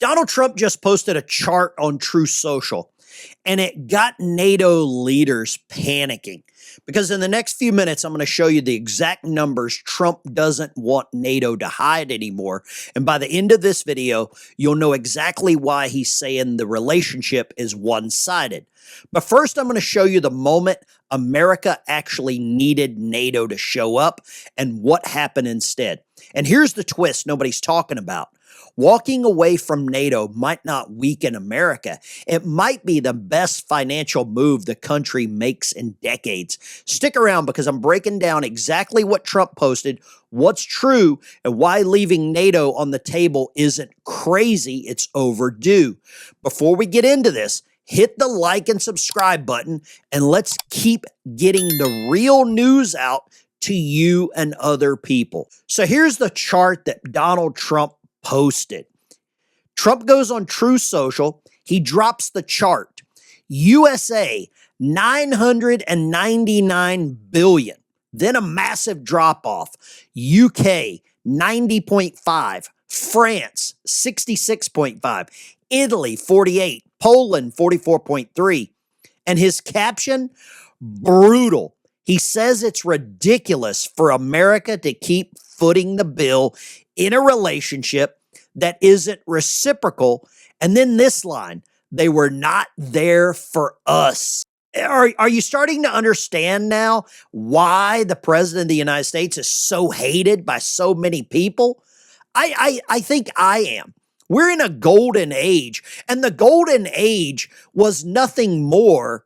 Donald Trump just posted a chart on True Social, and it got NATO leaders panicking because in the next few minutes, I'm going to show you the exact numbers Trump doesn't want NATO to hide anymore. And by the end of this video, you'll know exactly why he's saying the relationship is one-sided. But first, I'm going to show you the moment America actually needed NATO to show up and what happened instead. And here's the twist nobody's talking about. Walking away from NATO might not weaken America. It might be the best financial move the country makes in decades. Stick around because I'm breaking down exactly what Trump posted, what's true, and why leaving NATO on the table isn't crazy, it's overdue. Before we get into this, hit the like and subscribe button, and let's keep getting the real news out to you and other people. So here's the chart that Donald Trump posted. Trump goes on True Social. He drops the chart. USA, 999 billion. Then a massive drop off. UK, 90.5. France, 66.5. Italy, 48. Poland, 44.3. And his caption, brutal. He says it's ridiculous for America to keep footing the bill in a relationship that isn't reciprocal. And then this line, they were not there for us. Are you starting to understand now why the president of the United States is so hated by so many people? I think I am. We're in a golden age, and the golden age was nothing more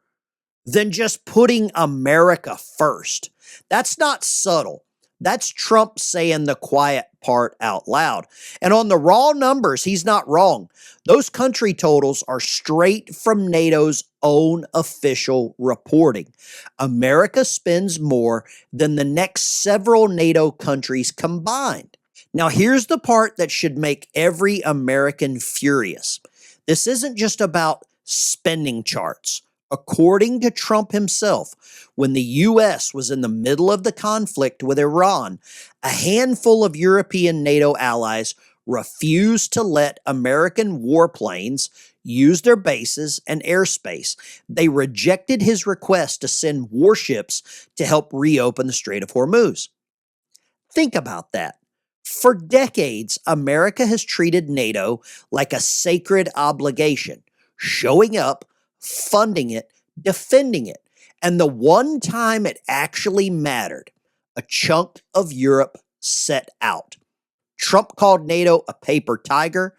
than just putting America first. That's not subtle. That's Trump saying the quiet part out loud. And on the raw numbers, he's not wrong. Those country totals are straight from NATO's own official reporting. America spends more than the next several NATO countries combined. Now, here's the part that should make every American furious. This isn't just about spending charts. According to Trump himself, when the U.S. was in the middle of the conflict with Iran, a handful of European NATO allies refused to let American warplanes use their bases and airspace. They rejected his request to send warships to help reopen the Strait of Hormuz. Think about that. For decades, America has treated NATO like a sacred obligation, showing up, funding it, defending it. And the one time it actually mattered, a chunk of Europe set out. Trump called NATO a paper tiger.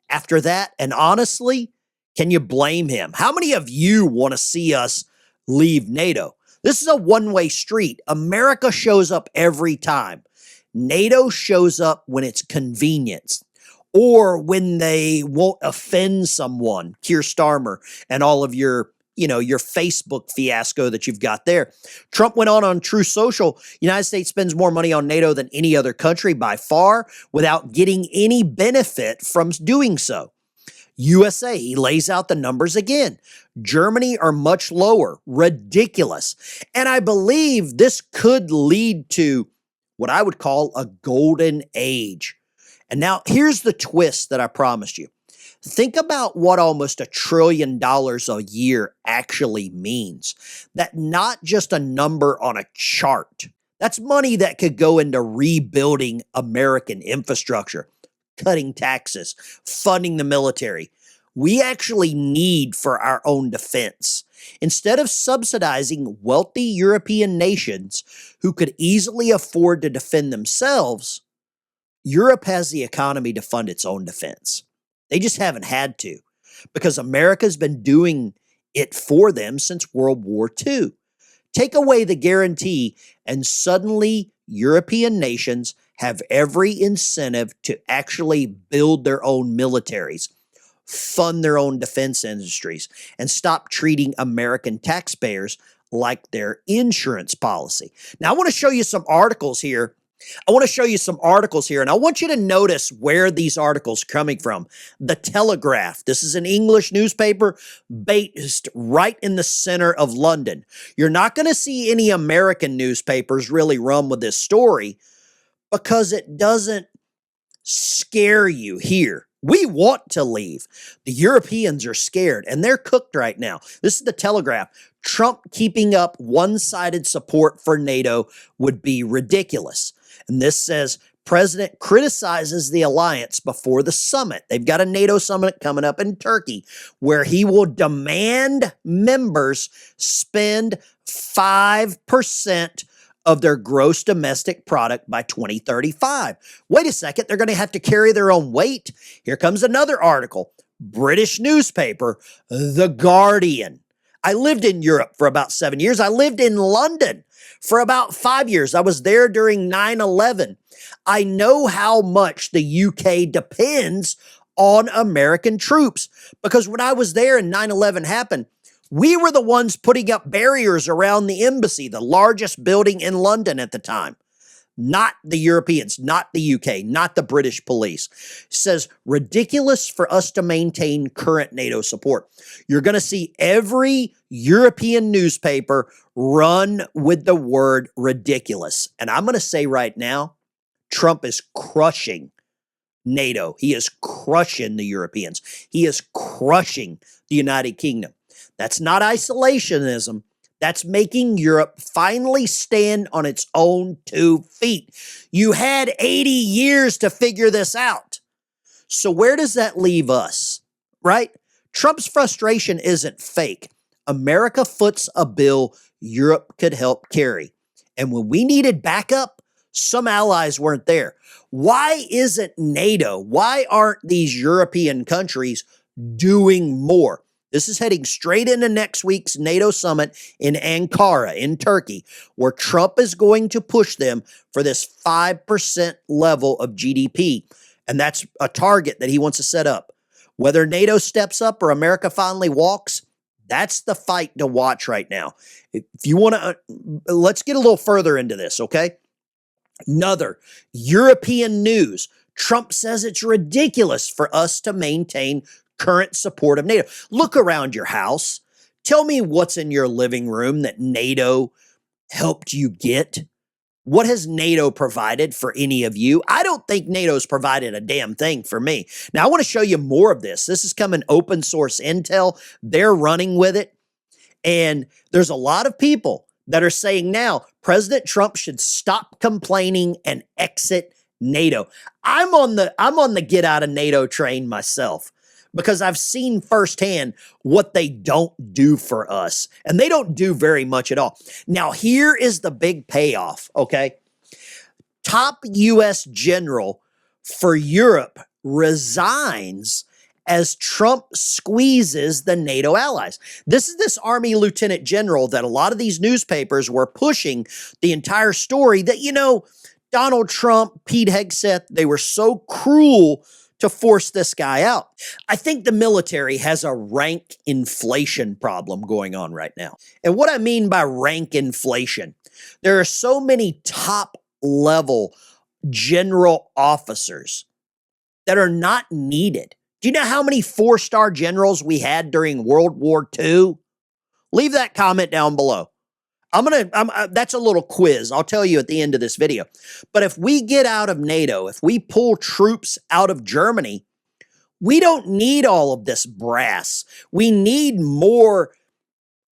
After that, and honestly, can you blame him? How many of you want to see us leave NATO? This is a one-way street. America shows up every time. NATO shows up when it's convenient or when they won't offend someone, Keir Starmer and all of your Facebook fiasco that you've got there. Trump went on True Social. United States spends more money on NATO than any other country by far without getting any benefit from doing so. USA, he lays out the numbers again. Germany are much lower. Ridiculous. And I believe this could lead to what I would call a golden age. And now here's the twist that I promised you. Think about what almost $1 trillion a year actually means. That not just a number on a chart. That's money that could go into rebuilding American infrastructure, cutting taxes, funding the military. We actually need for our own defense. Instead of subsidizing wealthy European nations who could easily afford to defend themselves, Europe has the economy to fund its own defense. They just haven't had to because America's been doing it for them since World War II. Take away the guarantee and suddenly European nations have every incentive to actually build their own militaries, fund their own defense industries, and stop treating American taxpayers like their insurance policy. Now, I want to show you some articles here. And I want you to notice where these articles are coming from. The Telegraph. This is an English newspaper based right in the center of London. You're not going to see any American newspapers really run with this story because it doesn't scare you here. We want to leave. The Europeans are scared and they're cooked right now. This is the Telegraph. Trump keeping up one-sided support for NATO would be ridiculous. And this says President criticizes the alliance before the summit. They've got a NATO summit coming up in Turkey where he will demand members spend 5% of their gross domestic product by 2035. Wait a second, they're going to have to carry their own weight. Here comes another article. British newspaper, The Guardian. I lived in Europe for about 7 years. I lived in London for about 5 years. I was there during 9/11. I know how much the UK depends on American troops because when I was there and 9/11 happened, we were the ones putting up barriers around the embassy, the largest building in London at the time. Not the Europeans, not the UK, not the British police. It says, ridiculous for us to maintain current NATO support. You're going to see every European newspaper run with the word ridiculous. And I'm going to say right now, Trump is crushing NATO. He is crushing the Europeans. He is crushing the United Kingdom. That's not isolationism. That's making Europe finally stand on its own 2 feet. You had 80 years to figure this out. So where does that leave us, right? Trump's frustration isn't fake. America foots a bill Europe could help carry. And when we needed backup, some allies weren't there. Why isn't NATO? Why aren't these European countries doing more? This is heading straight into next week's NATO summit in Ankara, in Turkey, where Trump is going to push them for this 5% level of GDP. And that's a target that he wants to set up. Whether NATO steps up or America finally walks, that's the fight to watch right now. If you want to, let's get a little further into this, okay? Another European news. Trump says it's ridiculous for us to maintain current support of NATO. Look around your house. Tell me what's in your living room that NATO helped you get. What has NATO provided for any of you? I don't think NATO's provided a damn thing for me. Now, I want to show you more of this. This is coming open source intel. They're running with it. And there's a lot of people that are saying now President Trump should stop complaining and exit NATO. I'm on the get out of NATO train myself, because I've seen firsthand what they don't do for us. And they don't do very much at all. Now, here is the big payoff, okay? Top U.S. general for Europe resigns as Trump squeezes the NATO allies. This is this Army Lieutenant General that a lot of these newspapers were pushing the entire story that, you know, Donald Trump, Pete Hegseth, they were so cruel to force this guy out. I think the military has a rank inflation problem going on right now. And what I mean by rank inflation, there are so many top level general officers that are not needed. Do you know how many 4-star generals we had during World War II? Leave that comment down below. That's a little quiz. I'll tell you at the end of this video. But if we get out of NATO, if we pull troops out of Germany, we don't need all of this brass. We need more,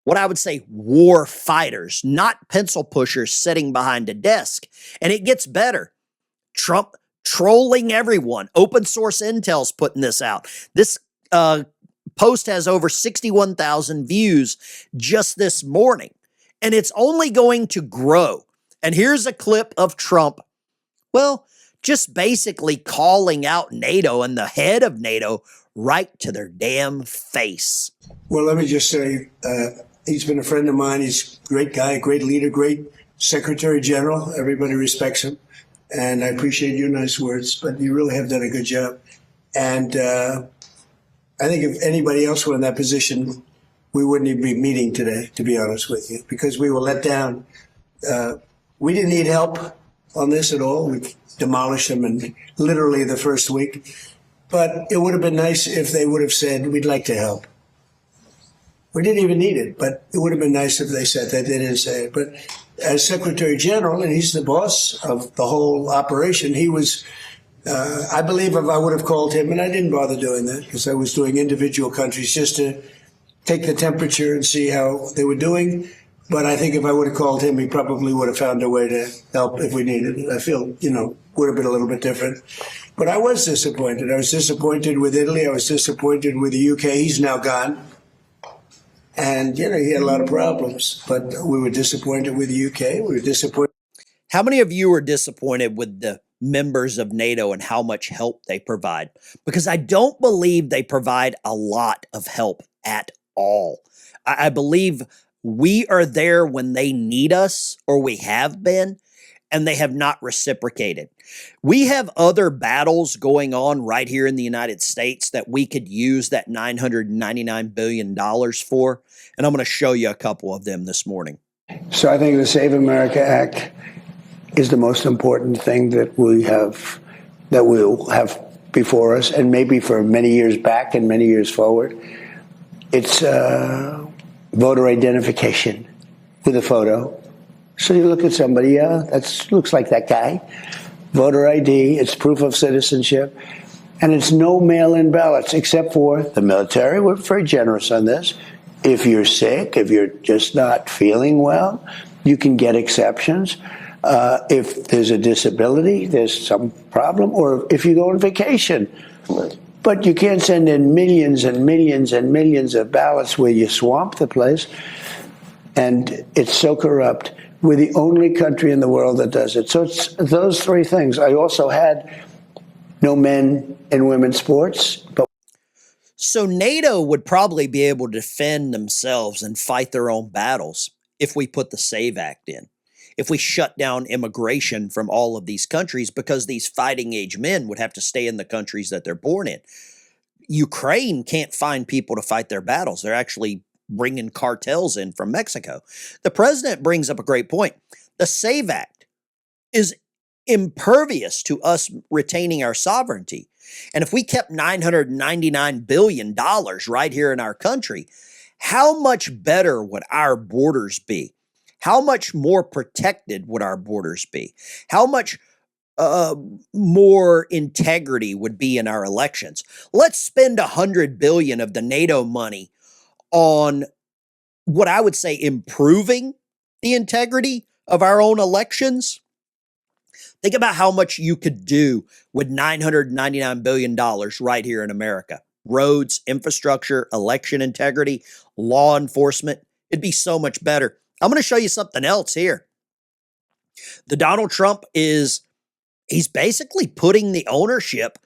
what I would say, war fighters, not pencil pushers sitting behind a desk. And it gets better. Trump trolling everyone. Open source intel's putting this out. This post has over 61,000 views just this morning. And it's only going to grow. And here's a clip of Trump, well, just basically calling out NATO and the head of NATO right to their damn face. Well, let me just say, he's been a friend of mine. He's a great guy, great leader, great Secretary General. Everybody respects him. And I appreciate your nice words, but you really have done a good job. And I think if anybody else were in that position, we wouldn't even be meeting today, to be honest with you, because we were let down. We didn't need help on this at all. We demolished them in literally the first week. But it would have been nice if they would have said, we'd like to help. We didn't even need it, but it would have been nice if they said that. They didn't say it. But as Secretary General, and he's the boss of the whole operation, he was I believe if I would have called him, and I didn't bother doing that because I was doing individual countries just to take the temperature and see how they were doing. But I think if I would have called him, he probably would have found a way to help if we needed it. I feel, would have been a little bit different. But I was disappointed. I was disappointed with Italy. I was disappointed with the UK. He's now gone. And, he had a lot of problems. But we were disappointed with the UK. We were disappointed. How many of you are disappointed with the members of NATO and how much help they provide? Because I don't believe they provide a lot of help at all. I believe we are there when they need us, or we have been, and they have not reciprocated. We have other battles going on right here in the United States that we could use that $999 billion for, and I'm going to show you a couple of them this morning. So I think the Save America Act is the most important thing that we'll have before us, and maybe for many years back and many years forward. It's voter identification with a photo. So you look at somebody, that looks like that guy. Voter ID, it's proof of citizenship, and it's no mail-in ballots, except for the military. We're very generous on this. If you're sick, if you're just not feeling well, you can get exceptions. If there's a disability, there's some problem, or if you go on vacation. But you can't send in millions and millions and millions of ballots where you swamp the place. And it's so corrupt. We're the only country in the world that does it. So it's those three things. I also had no men and women's sports. So NATO would probably be able to defend themselves and fight their own battles if we put the SAVE Act in. If we shut down immigration from all of these countries, because these fighting age men would have to stay in the countries that they're born in. Ukraine can't find people to fight their battles. They're actually bringing cartels in from Mexico. The president brings up a great point. The SAVE Act is impervious to us retaining our sovereignty. And if we kept $999 billion right here in our country, how much better would our borders be? How much more protected would our borders be? How much more integrity would be in our elections? Let's spend $100 billion of the NATO money on what I would say improving the integrity of our own elections. Think about how much you could do with $999 billion right here in America. Roads, infrastructure, election integrity, law enforcement. It'd be so much better. I'm going to show you something else here. The Donald Trump he's basically putting the ownership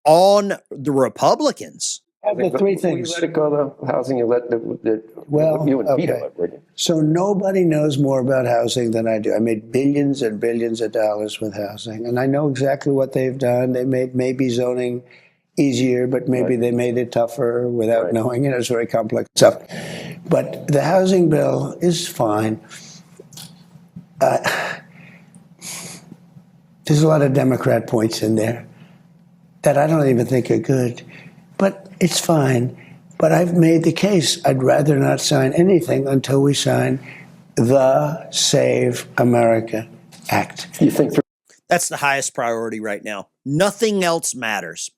on the Republicans. The three things. You let it go, the housing, you let you and Peter let it. So nobody knows more about housing than I do. I made billions and billions of dollars with housing, and I know exactly what they've done. They made maybe zoning easier, but maybe they made it tougher without knowing it. It's very complex stuff. But the housing bill is fine. There's a lot of Democrat points in there that I don't even think are good. But it's fine. But I've made the case. I'd rather not sign anything until we sign the Save America Act. You think that's the highest priority right now? Nothing else matters.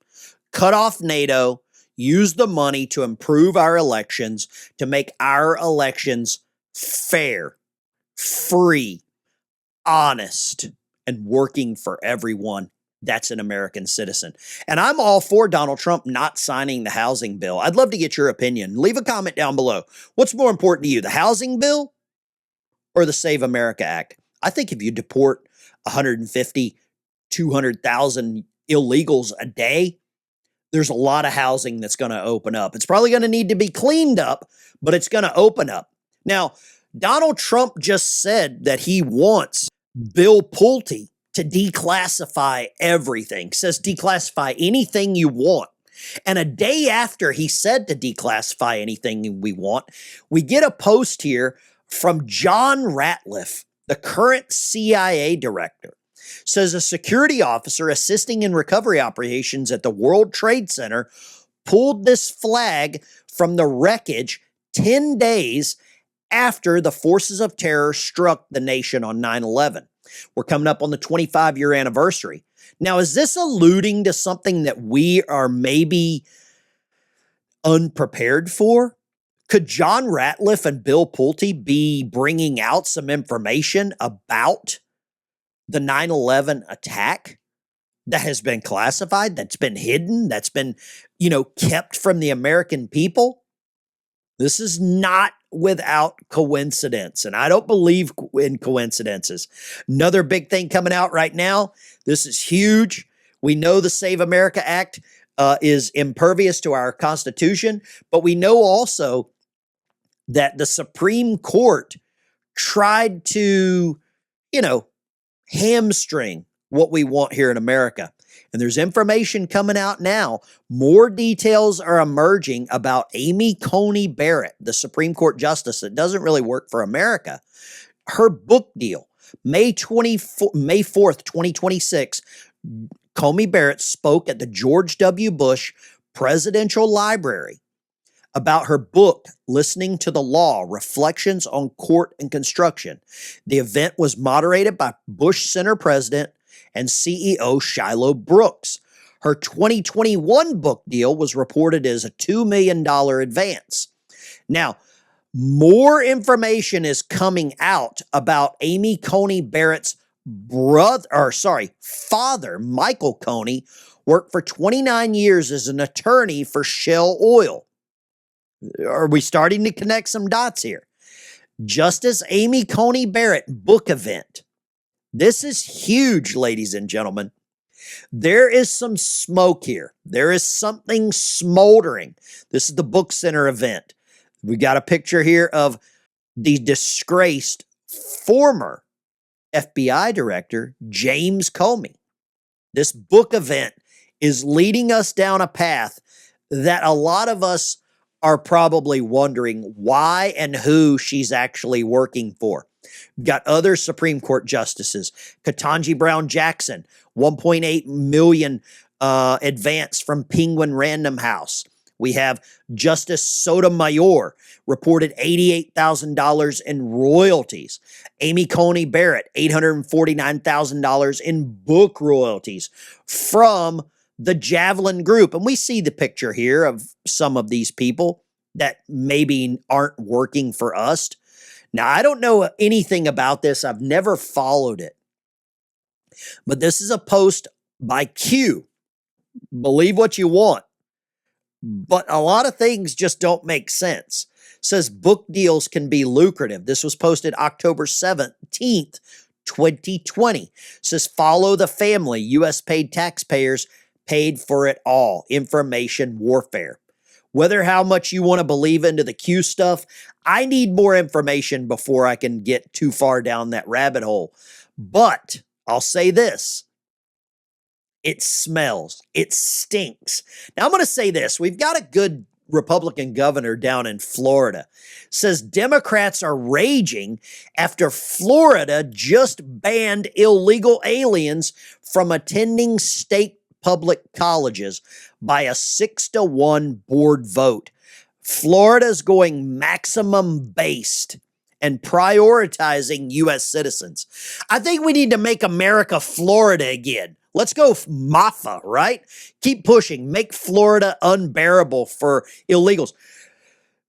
Cut off NATO, use the money to improve our elections, to make our elections fair, free, honest, and working for everyone that's an American citizen. And I'm all for Donald Trump not signing the housing bill. I'd love to get your opinion. Leave a comment down below. What's more important to you, the housing bill or the Save America Act? I think if you deport 150, 200,000 illegals a day, there's a lot of housing that's going to open up. It's probably going to need to be cleaned up, but it's going to open up. Now, Donald Trump just said that he wants Bill Pulte to declassify everything. Says declassify anything you want. And a day after he said to declassify anything we want, we get a post here from John Ratliff, the current CIA director. Says a security officer assisting in recovery operations at the World Trade Center pulled this flag from the wreckage 10 days after the forces of terror struck the nation on 9/11. We're coming up on the 25-year anniversary. Now, is this alluding to something that we are maybe unprepared for? Could John Ratliff and Bill Pulte be bringing out some information about the 9/11 attack that has been classified, that's been hidden, that's been, kept from the American people? This is not without coincidence, and I don't believe in coincidences. Another big thing coming out right now, this is huge. We know the Save America Act is impervious to our Constitution, but we know also that the Supreme Court tried to, hamstring what we want here in America. And there's information coming out now. More details are emerging about Amy Coney Barrett, the Supreme Court justice that doesn't really work for America. Her book deal, May 4th, 2026, Coney Barrett spoke at the George W. Bush Presidential Library about her book, Listening to the Law, Reflections on Court and Construction. The event was moderated by Bush Center President and CEO Shiloh Brooks. Her 2021 book deal was reported as a $2 million advance. Now, more information is coming out about Amy Coney Barrett's father, Michael Coney, worked for 29 years as an attorney for Shell Oil. Are we starting to connect some dots here? Justice Amy Coney Barrett book event. This is huge, ladies and gentlemen. There is some smoke here. There is something smoldering. This is the Book Center event. We got a picture here of the disgraced former FBI director, James Comey. This book event is leading us down a path that a lot of us are probably wondering why and who she's actually working for. We've got other Supreme Court justices, Ketanji Brown Jackson, 1.8 million advance from Penguin Random House. We have Justice Sotomayor, reported $88,000 in royalties. Amy Coney Barrett, $849,000 in book royalties from the Javelin Group. And we see the picture here of some of these people that maybe aren't working for us. Now, I don't know anything about this. I've never followed it. But this is a post by Q. Believe what you want. But a lot of things just don't make sense. It says book deals can be lucrative. This was posted October 17th, 2020. It says follow the family. U.S. paid taxpayers paid for it all. Information warfare. Whether how much you want to believe into the Q stuff, I need more information before I can get too far down that rabbit hole. But I'll say this. It smells. It stinks. Now, I'm going to say this. We've got a good Republican governor down in Florida. Says Democrats are raging after Florida just banned illegal aliens from attending state public colleges by a 6-1 board vote. Florida's going maximum based and prioritizing U.S. citizens. I think we need to make America Florida again. Let's go MAFA, right? Keep pushing. Make Florida unbearable for illegals.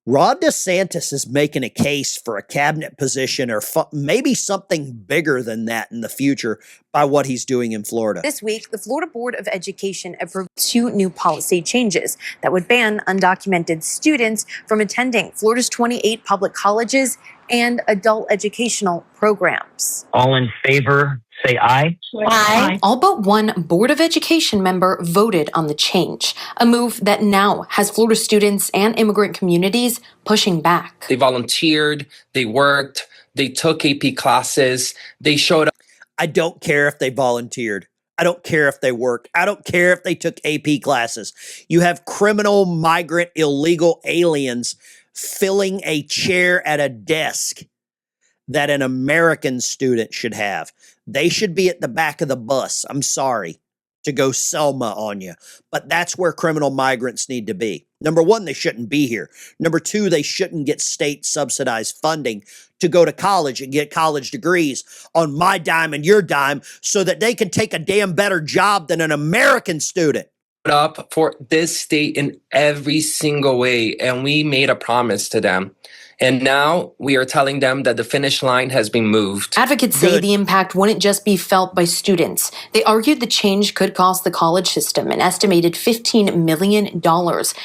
Ron DeSantis is making a case for a cabinet position or maybe something bigger than that in the future by what he's doing in Florida. This week, the Florida Board of Education approved 2 new policy changes that would ban undocumented students from attending Florida's 28 public colleges and adult educational programs. All in favor, say aye. Aye. All but one Board of Education member voted on the change, a move that now has Florida students and immigrant communities pushing back. They volunteered, they worked, they took AP classes, they showed up. I don't care if they volunteered. I don't care if they worked. I don't care if they took AP classes. You have criminal, migrant, illegal aliens filling a chair at a desk that an American student should have. They should be at the back of the bus. I'm sorry to go Selma on you, but that's where criminal migrants need to be. Number one, they shouldn't be here. Number two, they shouldn't get state subsidized funding to go to college and get college degrees on my dime and your dime so that they can take a damn better job than an American student. Up for this state in every single way, and we made a promise to them. And now we are telling them that the finish line has been moved. Advocates say the impact wouldn't just be felt by students. They argued the change could cost the college system an estimated $15 million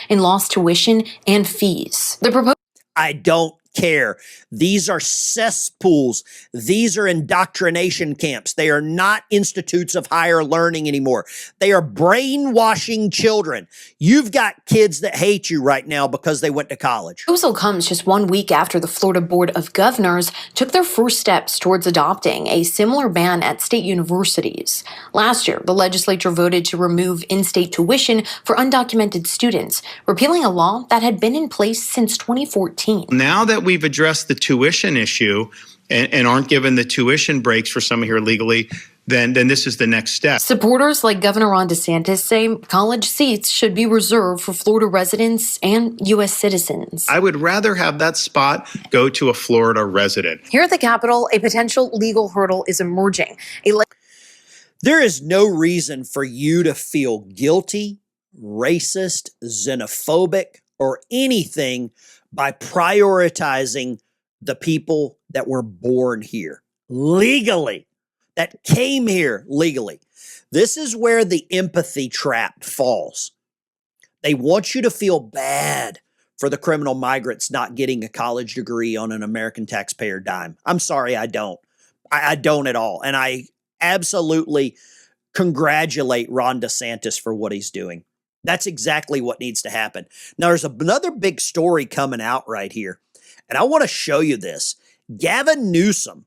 in lost tuition and fees. The proposed I don't care. These are cesspools. These are indoctrination camps. They are not institutes of higher learning anymore. They are brainwashing children. You've got kids that hate you right now because they went to college. proposal comes just 1 week after the Florida Board of Governors took their first steps towards adopting a similar ban at state universities. Last year, the legislature voted to remove in-state tuition for undocumented students, repealing a law that had been in place since 2014. Now that we've addressed the tuition issue and aren't given the tuition breaks for some here illegally, then this is the next step. Supporters like Governor Ron DeSantis say college seats should be reserved for Florida residents and U.S. citizens. I would rather have that spot go to a Florida resident. Here at the Capitol, a potential legal hurdle is emerging. There is no reason for you to feel guilty, racist, xenophobic, or anything by prioritizing the people that were born here legally, that came here legally. This is where the empathy trap falls. They want you to feel bad for the criminal migrants not getting a college degree on an American taxpayer dime. I'm sorry, I don't. I don't at all. And I absolutely congratulate Ron DeSantis for what he's doing. That's exactly what needs to happen. Now, there's another big story coming out right here, and I want to show you this. Gavin Newsom,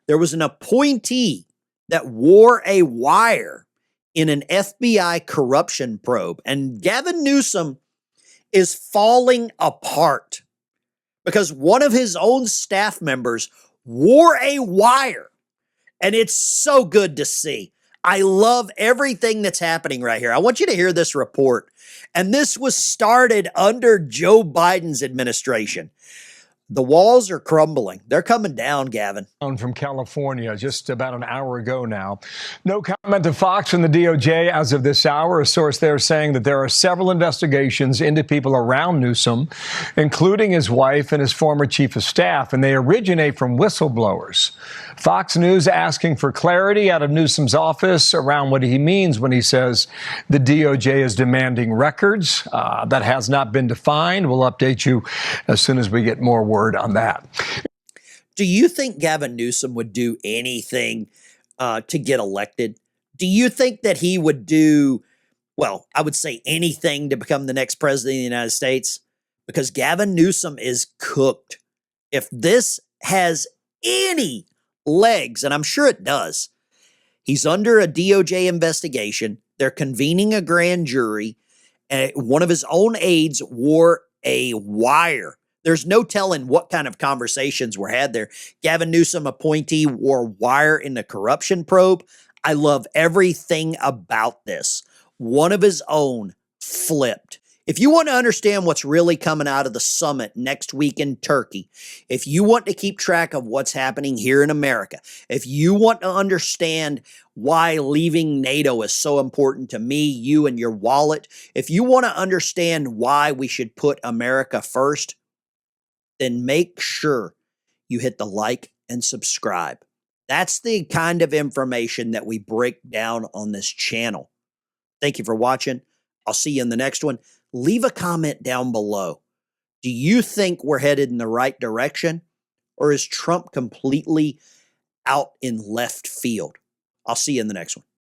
there was an appointee that wore a wire in an FBI corruption probe, and Gavin Newsom is falling apart because one of his own staff members wore a wire, and it's so good to see. I love everything that's happening right here. I want you to hear this report. And this was started under Joe Biden's administration. The walls are crumbling. They're coming down, Gavin. From California just about an hour ago now. No comment to Fox and the DOJ as of this hour. A source there saying that there are several investigations into people around Newsom, including his wife and his former chief of staff, and they originate from whistleblowers. Fox News asking for clarity out of Newsom's office around what he means when he says the DOJ is demanding records. That has not been defined. We'll update you as soon as we get more word on that. Do you think Gavin Newsom would do anything to get elected? Do you think that he would do, well, I would say anything to become the next president of the United States? Because Gavin Newsom is cooked. If this has any legs, and I'm sure it does, he's under a DOJ investigation. They're convening a grand jury, and one of his own aides wore a wire. There's no telling what kind of conversations were had there. Gavin Newsom, appointee, wore wire in the corruption probe. I love everything about this. One of his own flipped. If you want to understand what's really coming out of the summit next week in Turkey, if you want to keep track of what's happening here in America, if you want to understand why leaving NATO is so important to me, you, and your wallet, if you want to understand why we should put America first, then make sure you hit the like and subscribe. That's the kind of information that we break down on this channel. Thank you for watching. I'll see you in the next one. Leave a comment down below. Do you think we're headed in the right direction, or is Trump completely out in left field? I'll see you in the next one.